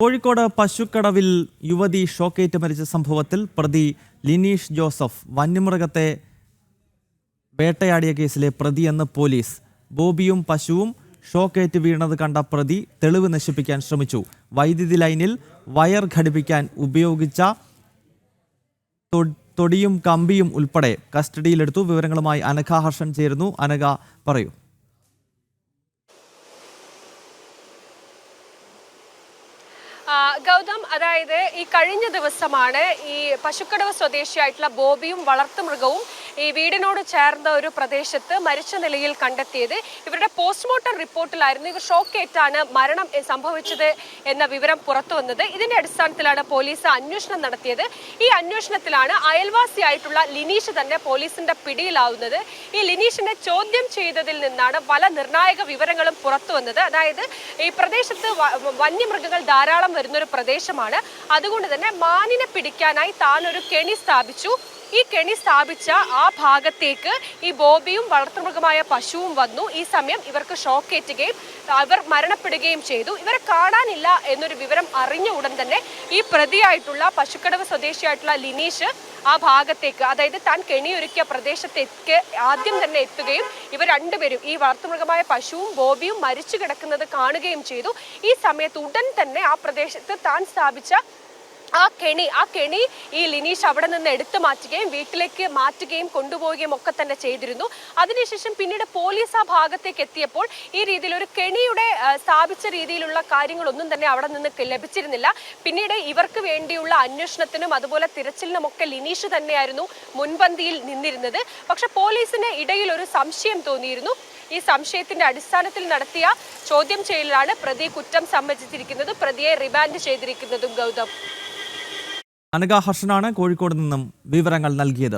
കോഴിക്കോട് പശുക്കടവിൽ യുവതി ഷോക്കേറ്റ് മരിച്ച സംഭവത്തിൽ പ്രതി ലിനീഷ് ജോസഫ് വന്യമൃഗത്തെ വേട്ടയാടിയ കേസിലെ പ്രതിയെന്ന് പോലീസ്. ബോബിയും പശുവും ഷോക്കേറ്റ് വീണത് കണ്ട പ്രതി തെളിവ് നശിപ്പിക്കാൻ ശ്രമിച്ചു. വൈദ്യുതി ലൈനിൽ വയർ ഘടിപ്പിക്കാൻ ഉപയോഗിച്ച തൊടിയും കമ്പിയും ഉൾപ്പെടെ കസ്റ്റഡിയിലെടുത്തു. വിവരങ്ങളുമായി അനഘ ഹർഷൻ ചേരുന്നു. അനഘ, പറയൂ. ഗൗതം, അതായത് ഈ കഴിഞ്ഞ ദിവസമാണ് ഈ പശുക്കടവ് സ്വദേശിയായിട്ടുള്ള ബോബിയും വളർത്തുമൃഗവും ഈ വീടിനോട് ചേർന്ന ഒരു പ്രദേശത്ത് മരിച്ച നിലയിൽ കണ്ടെത്തിയത്. ഇവരുടെ പോസ്റ്റ്മോർട്ടം റിപ്പോർട്ടിലായിരുന്നു ഇവർ ഷോക്കേറ്റാണ് മരണം സംഭവിച്ചത് എന്ന വിവരം പുറത്തു വന്നത്. ഇതിന്റെ അടിസ്ഥാനത്തിലാണ് പോലീസ് അന്വേഷണം നടത്തിയത്. ഈ അന്വേഷണത്തിലാണ് അയൽവാസിയായിട്ടുള്ള ലിനീഷ് തന്നെ പോലീസിന്റെ പിടിയിലാവുന്നത്. ഈ ലിനീഷിനെ ചോദ്യം ചെയ്തതിൽ നിന്നാണ് പല നിർണായക വിവരങ്ങളും പുറത്തു വന്നത്. അതായത് ഈ പ്രദേശത്ത് വന്യമൃഗങ്ങൾ ധാരാളം വരുന്നൊരു പ്രദേശമാണ്. അതുകൊണ്ട് തന്നെ മാനിനെ പിടിക്കാനായി താൻ ഒരു കെണി സ്ഥാപിച്ചു. ഈ കെണി സ്ഥാപിച്ച ആ ഭാഗത്തേക്ക് ഈ ബോബിയും വളർത്തുമൃഗമായ പശുവും വന്നു. ഈ സമയം ഇവർക്ക് ഷോക്കേറ്റുകയും ഇവർ മരണപ്പെടുകയും ചെയ്തു. ഇവരെ കാണാനില്ല എന്നൊരു വിവരം അറിഞ്ഞ ഉടൻ തന്നെ ഈ പ്രതിയായിട്ടുള്ള പശുക്കടവ് സ്വദേശിയായിട്ടുള്ള ലിനീഷ് ആ ഭാഗത്തേക്ക്, അതായത് താൻ കെണിയൊരുക്കിയ പ്രദേശത്തേക്ക് ആദ്യം തന്നെ എത്തുകയും ഇവർ രണ്ടുപേരും, ഈ വളർത്തുമൃഗമായ പശുവും ബോബിയും മരിച്ചു കിടക്കുന്നത് കാണുകയും ചെയ്തു. ഈ സമയത്ത് ഉടൻ തന്നെ ആ പ്രദേശത്ത് താൻ സ്ഥാപിച്ച ആ കെണി ഈ ലിനീഷ് അവിടെ നിന്ന് എടുത്തു മാറ്റുകയും വീട്ടിലേക്ക് മാറ്റുകയും കൊണ്ടുപോവുകയും ഒക്കെ തന്നെ ചെയ്തിരുന്നു. അതിനുശേഷം പിന്നീട് പോലീസ് ആ ഭാഗത്തേക്ക് എത്തിയപ്പോൾ ഈ രീതിയിൽ ഒരു കെണിയുടെ സ്ഥാപിച്ച രീതിയിലുള്ള കാര്യങ്ങളൊന്നും തന്നെ അവിടെ നിന്ന് ലഭിച്ചിരുന്നില്ല. പിന്നീട് ഇവർക്ക് വേണ്ടിയുള്ള അന്വേഷണത്തിനും അതുപോലെ തിരച്ചിലിനുമൊക്കെ ലിനീഷ് തന്നെയായിരുന്നു മുൻപന്തിയിൽ നിന്നിരുന്നത്. പക്ഷെ പോലീസിന് ഇടയിൽ ഒരു സംശയം തോന്നിയിരുന്നു. ഈ സംശയത്തിന്റെ അടിസ്ഥാനത്തിൽ നടത്തിയ ചോദ്യം ചെയ്യലിലാണ് പ്രതി കുറ്റം സമ്മതിച്ചിരിക്കുന്നത്, പ്രതിയെ റിമാൻഡ് ചെയ്തിരിക്കുന്നതും. ഗൗതം, അനഘ ഹർഷനാണ് കോഴിക്കോട് നിന്നും വിവരങ്ങൾ നൽകിയത്.